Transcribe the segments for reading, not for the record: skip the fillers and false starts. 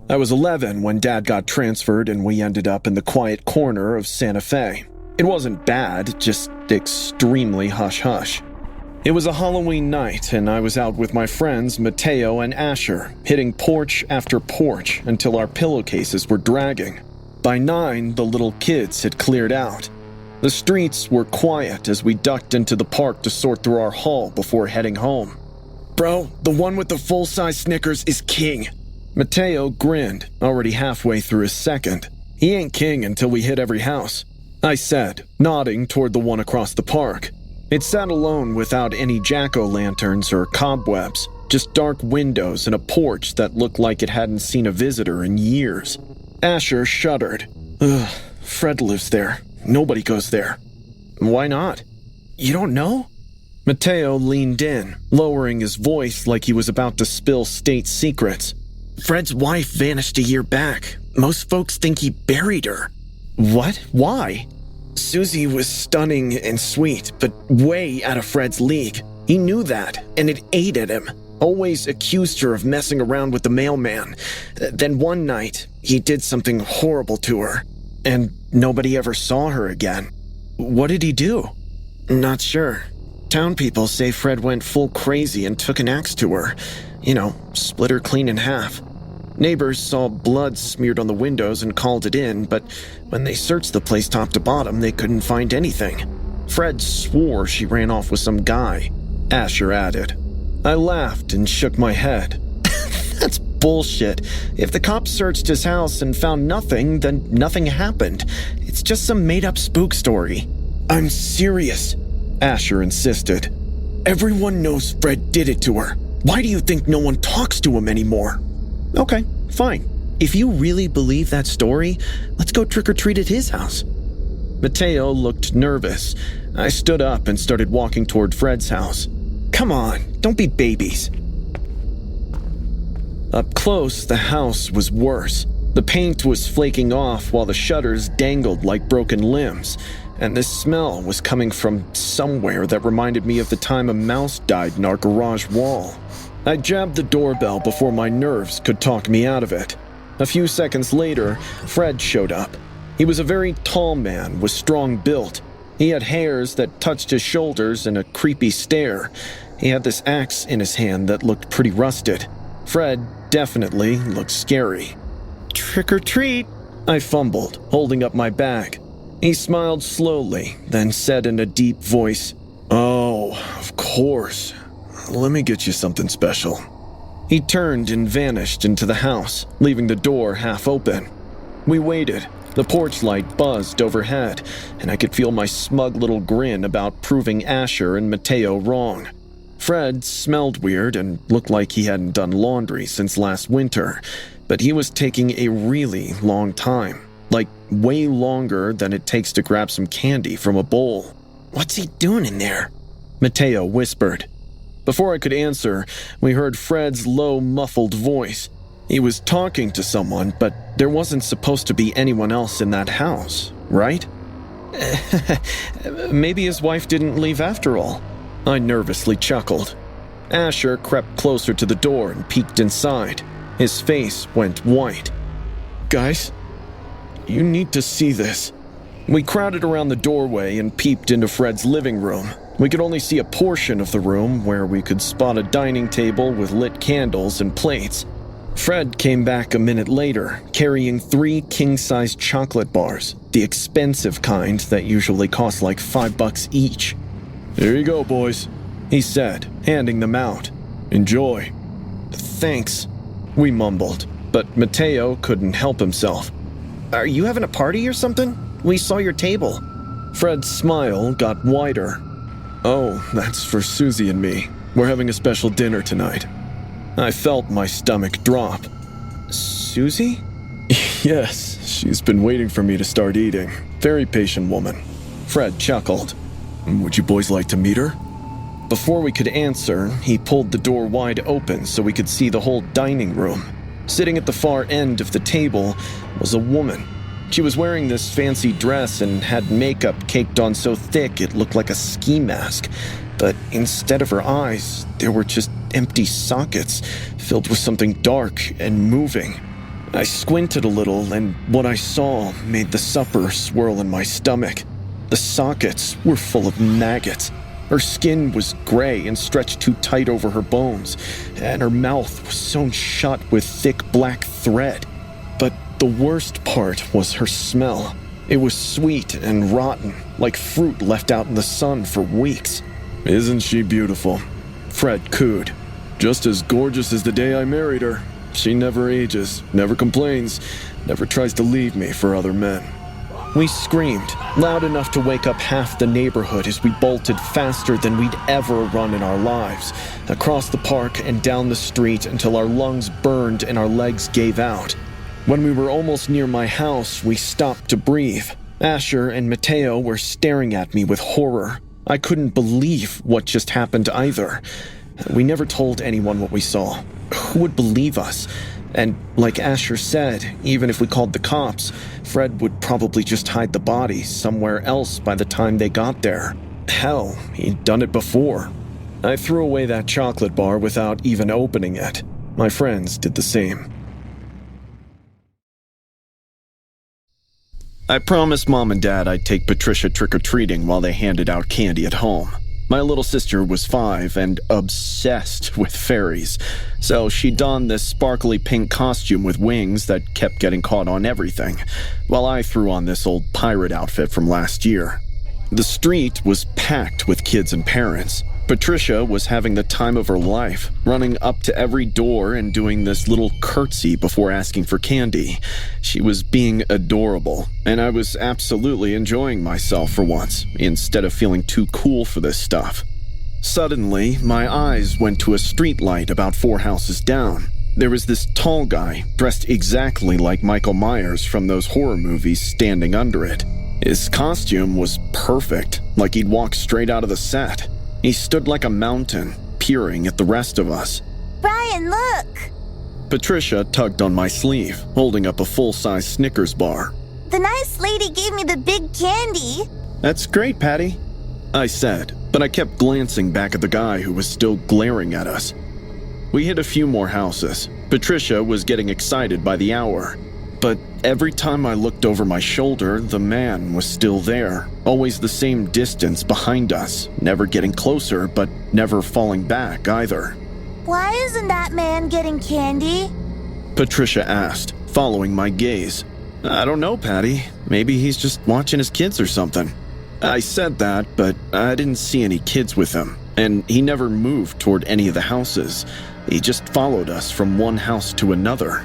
I was 11 when Dad got transferred and we ended up in the quiet corner of Santa Fe. It wasn't bad, just extremely hush-hush. It was a Halloween night and I was out with my friends Mateo and Asher, hitting porch after porch until our pillowcases were dragging. By 9, the little kids had cleared out. The streets were quiet as we ducked into the park to sort through our haul before heading home. "Bro, the one with the full-size Snickers is king." Mateo grinned, already halfway through his second. "He ain't king until we hit every house," I said, nodding toward the one across the park. It sat alone without any jack-o'-lanterns or cobwebs, just dark windows and a porch that looked like it hadn't seen a visitor in years. Asher shuddered. "Ugh, Fred lives there. Nobody goes there." "Why not?" "You don't know?" Mateo leaned in, lowering his voice like he was about to spill state secrets. "Fred's wife vanished a year back. Most folks think he buried her." "What? Why?" "Susie was stunning and sweet, but way out of Fred's league. He knew that, and it ate at him. Always accused her of messing around with the mailman. Then one night, he did something horrible to her, and nobody ever saw her again." "What did he do?" "Not sure. Town people say Fred went full crazy and took an axe to her. Split her clean in half. Neighbors saw blood smeared on the windows and called it in, but when they searched the place top to bottom, they couldn't find anything. Fred swore she ran off with some guy," Asher added. I laughed and shook my head. "That's bullshit. If the cops searched his house and found nothing, then nothing happened. It's just some made-up spook story." "I'm serious," Asher insisted. "Everyone knows Fred did it to her. Why do you think no one talks to him anymore?" "Okay, fine. If you really believe that story, let's go trick-or-treat at his house." Mateo looked nervous. I stood up and started walking toward Fred's house. "Come on, don't be babies." Up close, the house was worse. The paint was flaking off while the shutters dangled like broken limbs, and the smell was coming from somewhere that reminded me of the time a mouse died in our garage wall. I jabbed the doorbell before my nerves could talk me out of it. A few seconds later, Fred showed up. He was a very tall man with strong build. He had hairs that touched his shoulders and a creepy stare. He had this axe in his hand that looked pretty rusted. Fred definitely looked scary. "Trick or treat," I fumbled, holding up my bag. He smiled slowly, then said in a deep voice, "Oh, of course. Let me get you something special." He turned and vanished into the house, leaving the door half open. We waited. The porch light buzzed overhead, and I could feel my smug little grin about proving Asher and Mateo wrong. Fred smelled weird and looked like he hadn't done laundry since last winter, but he was taking a really long time, like way longer than it takes to grab some candy from a bowl. "What's he doing in there?" Mateo whispered. Before I could answer, we heard Fred's low, muffled voice. He was talking to someone, but there wasn't supposed to be anyone else in that house, right? Maybe his wife didn't leave after all. I nervously chuckled. Asher crept closer to the door and peeked inside. His face went white. "Guys, you need to see this." We crowded around the doorway and peeped into Fred's living room. We could only see a portion of the room where we could spot a dining table with lit candles and plates. Fred came back a minute later, carrying 3 king-size chocolate bars, the expensive kind that usually cost like $5 each. "Here you go, boys," he said, handing them out. "Enjoy." "Thanks," we mumbled, but Mateo couldn't help himself. "Are you having a party or something? We saw your table." Fred's smile got wider. "Oh, that's for Susie and me. We're having a special dinner tonight." I felt my stomach drop. "Susie?" "Yes, she's been waiting for me to start eating. Very patient woman." Fred chuckled. "Would you boys like to meet her?" Before we could answer, he pulled the door wide open so we could see the whole dining room. Sitting at the far end of the table was a woman. She was wearing this fancy dress and had makeup caked on so thick it looked like a ski mask. but instead of her eyes, there were just empty sockets filled with something dark and moving. I squinted a little, and what I saw made the supper swirl in my stomach. The sockets were full of maggots. Her skin was gray and stretched too tight over her bones, and her mouth was sewn shut with thick black thread. But the worst part was her smell. It was sweet and rotten, like fruit left out in the sun for weeks. "Isn't she beautiful?" Fred cooed. "Just as gorgeous as the day I married her. She never ages, never complains, never tries to leave me for other men." We screamed, loud enough to wake up half the neighborhood as we bolted faster than we'd ever run in our lives, across the park and down the street until our lungs burned and our legs gave out. When we were almost near my house, we stopped to breathe. Asher and Mateo were staring at me with horror. I couldn't believe what just happened either. We never told anyone what we saw. Who would believe us? And like Asher said, even if we called the cops, Fred would probably just hide the body somewhere else by the time they got there. Hell, he'd done it before. I threw away that chocolate bar without even opening it. My friends did the same. I promised Mom and Dad I'd take Patricia trick-or-treating while they handed out candy at home. My little sister was 5 and obsessed with fairies, so she donned this sparkly pink costume with wings that kept getting caught on everything, while I threw on this old pirate outfit from last year. The street was packed with kids and parents. Patricia was having the time of her life, running up to every door and doing this little curtsy before asking for candy. She was being adorable, and I was absolutely enjoying myself for once, instead of feeling too cool for this stuff. Suddenly, my eyes went to a streetlight about 4 houses down. There was this tall guy, dressed exactly like Michael Myers from those horror movies, standing under it. His costume was perfect, like he'd walked straight out of the set. He stood like a mountain, peering at the rest of us. "Brian, look!" Patricia tugged on my sleeve, holding up a full-size Snickers bar. "The nice lady gave me the big candy." "That's great, Patty," I said, but I kept glancing back at the guy who was still glaring at us. We hit a few more houses. Patricia was getting excited by the hour. But every time I looked over my shoulder, the man was still there, always the same distance behind us, never getting closer, but never falling back either. "Why isn't that man getting candy?" Patricia asked, following my gaze. "I don't know, Patty. Maybe he's just watching his kids or something." I said that, but I didn't see any kids with him, and he never moved toward any of the houses. He just followed us from one house to another.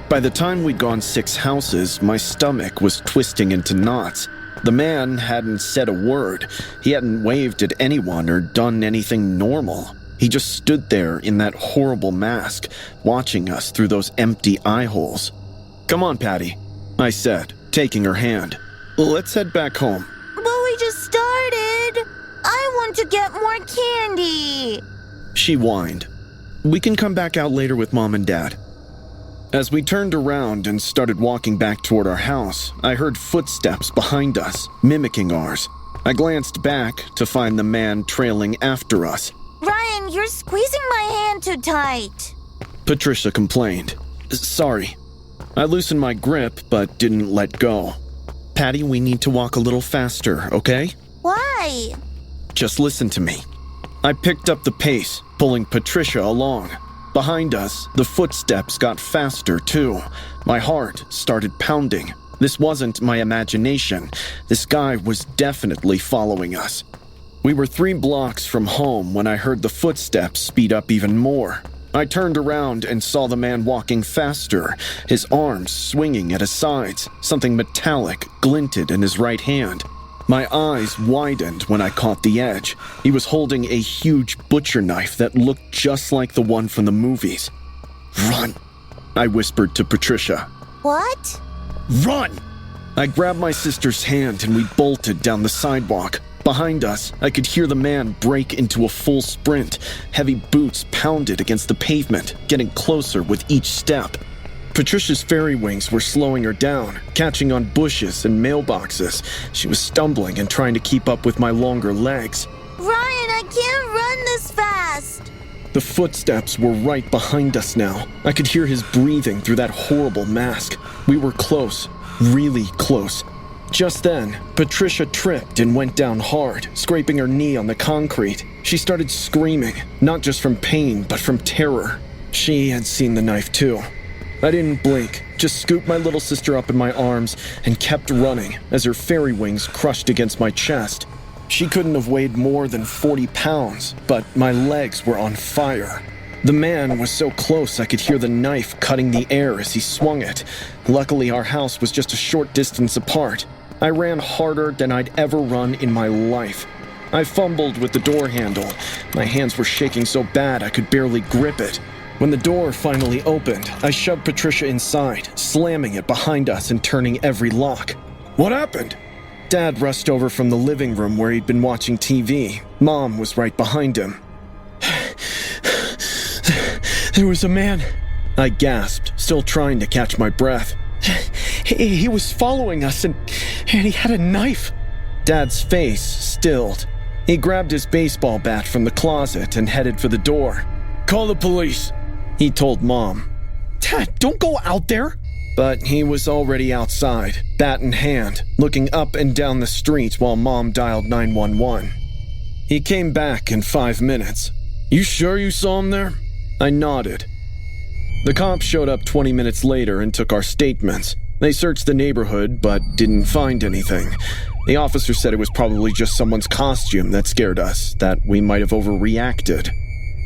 By the time we'd gone 6 houses, my stomach was twisting into knots. The man hadn't said a word. He hadn't waved at anyone or done anything normal. He just stood there in that horrible mask, watching us through those empty eye holes. "Come on, Patty," I said, taking her hand. "Let's head back home." "But we just started. I want to get more candy." She whined. "We can come back out later with Mom and Dad." As we turned around and started walking back toward our house, I heard footsteps behind us, mimicking ours. I glanced back to find the man trailing after us. "Ryan, you're squeezing my hand too tight." Patricia complained. "Sorry." I loosened my grip, but didn't let go. "Patty, we need to walk a little faster, okay?" "Why?" "Just listen to me." I picked up the pace, pulling Patricia along. Behind us, the footsteps got faster too. My heart started pounding. This wasn't my imagination. This guy was definitely following us. We were 3 blocks from home when I heard the footsteps speed up even more. I turned around and saw the man walking faster, his arms swinging at his sides. Something metallic glinted in his right hand. My eyes widened when I caught the edge. He was holding a huge butcher knife that looked just like the one from the movies. "Run," I whispered to Patricia. "What?" "Run!" I grabbed my sister's hand and we bolted down the sidewalk. Behind us, I could hear the man break into a full sprint. Heavy boots pounded against the pavement, getting closer with each step. Patricia's fairy wings were slowing her down, catching on bushes and mailboxes. She was stumbling and trying to keep up with my longer legs. "Ryan, I can't run this fast. The footsteps were right behind us now. I could hear his breathing through that horrible mask. We were close, really close. Just then, Patricia tripped and went down hard, scraping her knee on the concrete. She started screaming, not just from pain, but from terror. She had seen the knife too. I didn't blink, just scooped my little sister up in my arms and kept running as her fairy wings crushed against my chest. She couldn't have weighed more than 40 pounds, but my legs were on fire. The man was so close I could hear the knife cutting the air as he swung it. Luckily, our house was just a short distance apart. I ran harder than I'd ever run in my life. I fumbled with the door handle. My hands were shaking so bad I could barely grip it. When the door finally opened, I shoved Patricia inside, slamming it behind us and turning every lock. What happened? Dad rushed over from the living room where he'd been watching TV. Mom was right behind him. There was a man, I gasped, still trying to catch my breath. He was following us and he had a knife. Dad's face stilled. He grabbed his baseball bat from the closet and headed for the door. Call the police, he told Mom. Dad, don't go out there. But he was already outside, bat in hand, looking up and down the street while Mom dialed 911. He came back in 5 minutes. You sure you saw him there? I nodded. The cops showed up 20 minutes later and took our statements. They searched the neighborhood, but didn't find anything. The officer said it was probably just someone's costume that scared us, that we might have overreacted.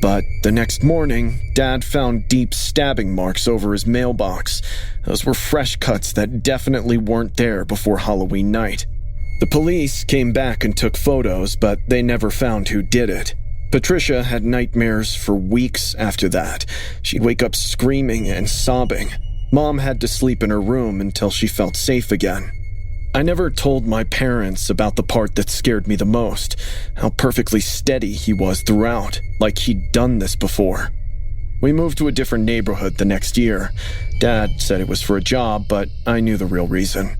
But the next morning, Dad found deep stabbing marks over his mailbox. Those were fresh cuts that definitely weren't there before Halloween night. The police came back and took photos, but they never found who did it. Patricia had nightmares for weeks after that. She'd wake up screaming and sobbing. Mom had to sleep in her room until she felt safe again. I never told my parents about the part that scared me the most, how perfectly steady he was throughout, like he'd done this before. We moved to a different neighborhood the next year. Dad said it was for a job, but I knew the real reason.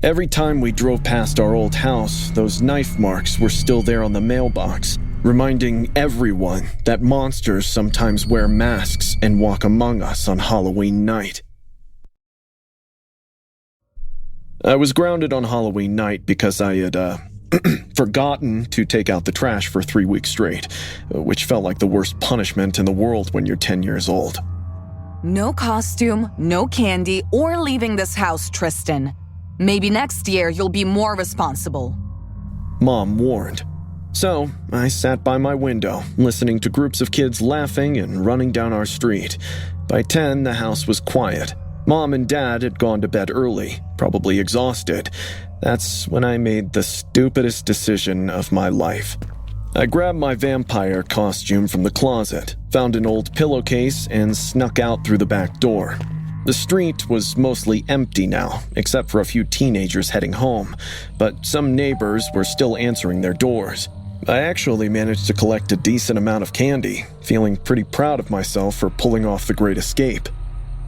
Every time we drove past our old house, those knife marks were still there on the mailbox, reminding everyone that monsters sometimes wear masks and walk among us on Halloween night. I was grounded on Halloween night because I had, forgotten to take out the trash for 3 weeks straight, which felt like the worst punishment in the world when you're 10 years old. No costume, no candy, or leaving this house, Tristan. Maybe next year you'll be more responsible. Mom warned. So, I sat by my window, listening to groups of kids laughing and running down our street. By 10, the house was quiet. Mom and Dad had gone to bed early, probably exhausted. That's when I made the stupidest decision of my life. I grabbed my vampire costume from the closet, found an old pillowcase, and snuck out through the back door. The street was mostly empty now, except for a few teenagers heading home, but some neighbors were still answering their doors. I actually managed to collect a decent amount of candy, feeling pretty proud of myself for pulling off the great escape.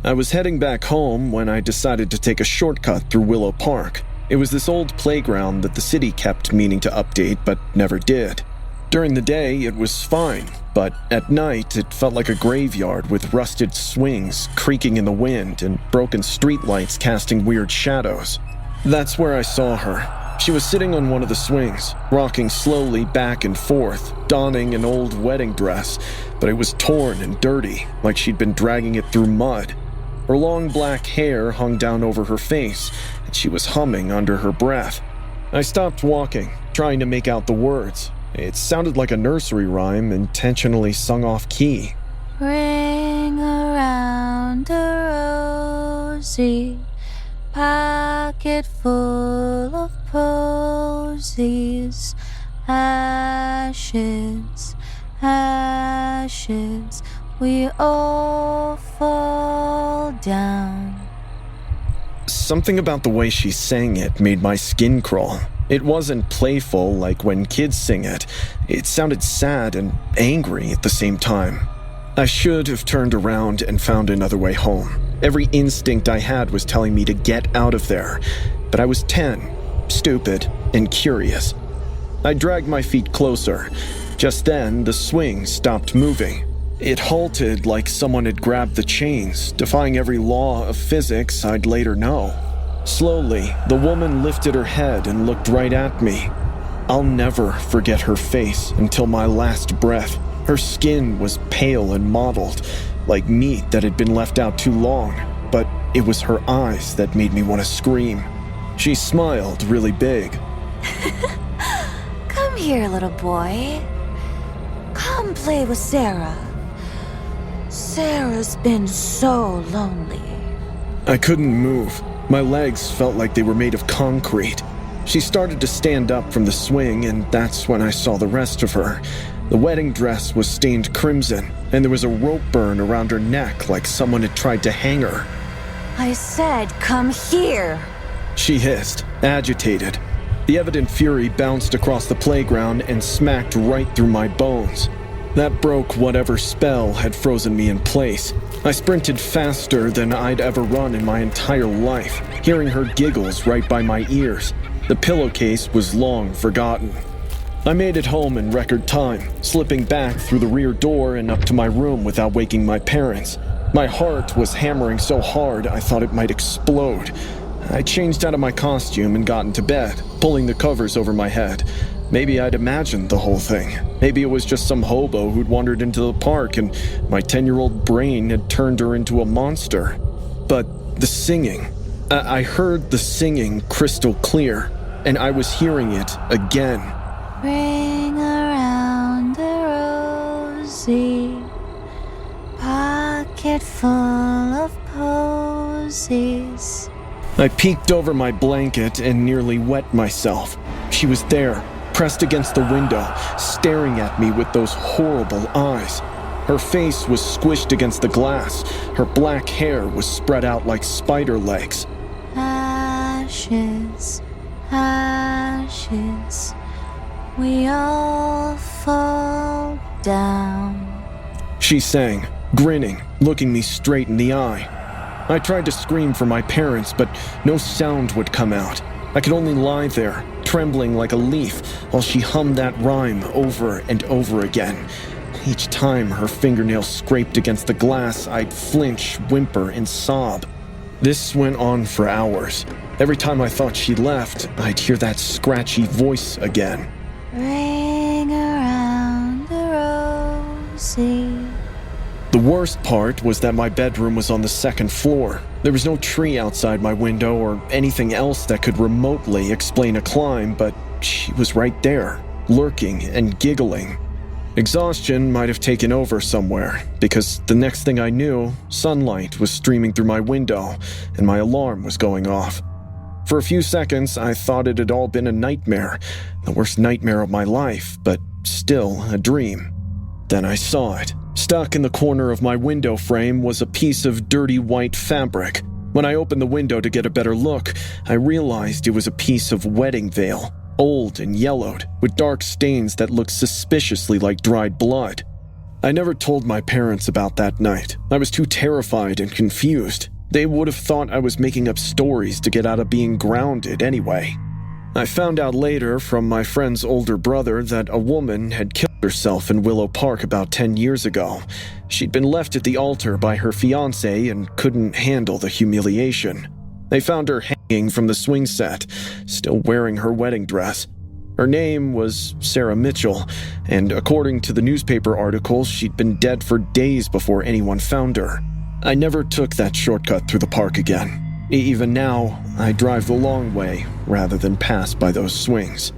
I was heading back home when I decided to take a shortcut through Willow Park. It was this old playground that the city kept meaning to update but never did. During the day, it was fine, but at night, it felt like a graveyard with rusted swings creaking in the wind and broken streetlights casting weird shadows. That's where I saw her. She was sitting on one of the swings, rocking slowly back and forth, donning an old wedding dress, but it was torn and dirty, like she'd been dragging it through mud. Her long black hair hung down over her face, and she was humming under her breath. I stopped walking, trying to make out the words. It sounded like a nursery rhyme intentionally sung off key. Ring around a rosy, pocket full of posies, ashes, ashes, we all fall down. Something about the way she sang it made my skin crawl. It wasn't playful like when kids sing it. It sounded sad and angry at the same time. I should have turned around and found another way home. Every instinct I had was telling me to get out of there. But I was 10, stupid, and curious. I dragged my feet closer. Just then, the swing stopped moving. It halted like someone had grabbed the chains, defying every law of physics I'd later know. Slowly, the woman lifted her head and looked right at me. I'll never forget her face until my last breath. Her skin was pale and mottled, like meat that had been left out too long, but it was her eyes that made me want to scream. She smiled really big. Come here, little boy. Come play with Sarah. Sarah's been so lonely. I couldn't move. My legs felt like they were made of concrete. She started to stand up from the swing, and that's when I saw the rest of her. The wedding dress was stained crimson, and there was a rope burn around her neck like someone had tried to hang her. I said, come here. She hissed, agitated. The evident fury bounced across the playground and smacked right through my bones. That broke whatever spell had frozen me in place. I sprinted faster than I'd ever run in my entire life, hearing her giggles right by my ears. The pillowcase was long forgotten. I made it home in record time, slipping back through the rear door and up to my room without waking my parents. My heart was hammering so hard I thought it might explode. I changed out of my costume and got into bed, pulling the covers over my head. Maybe I'd imagined the whole thing. Maybe it was just some hobo who'd wandered into the park and my 10-year-old brain had turned her into a monster. But the singing, I heard the singing crystal clear, and I was hearing it again. Ring around a rosy pocket full of posies. I peeked over my blanket and nearly wet myself. She was there, pressed against the window, staring at me with those horrible eyes. Her face was squished against the glass. Her black hair was spread out like spider legs. Ashes, ashes, we all fall down. She sang, grinning, looking me straight in the eye. I tried to scream for my parents, but no sound would come out. I could only lie there, trembling like a leaf, while she hummed that rhyme over and over again. Each time her fingernails scraped against the glass, I'd flinch, whimper, and sob. This went on for hours. Every time I thought she left, I'd hear that scratchy voice again. Ring around the rosy. The worst part was that my bedroom was on the second floor. There was no tree outside my window or anything else that could remotely explain a climb, but she was right there, lurking and giggling. Exhaustion might have taken over somewhere, because the next thing I knew, sunlight was streaming through my window, and my alarm was going off. For a few seconds, I thought it had all been a nightmare, the worst nightmare of my life, but still a dream. Then I saw it. Stuck in the corner of my window frame was a piece of dirty white fabric. When I opened the window to get a better look, I realized it was a piece of wedding veil, old and yellowed, with dark stains that looked suspiciously like dried blood. I never told my parents about that night. I was too terrified and confused. They would have thought I was making up stories to get out of being grounded anyway. I found out later from my friend's older brother that a woman had killed herself in Willow Park about 10 years ago. She'd been left at the altar by her fiancé and couldn't handle the humiliation. They found her hanging from the swing set, still wearing her wedding dress. Her name was Sarah Mitchell, and according to the newspaper articles, she'd been dead for days before anyone found her. I never took that shortcut through the park again. Even now, I drive the long way rather than pass by those swings.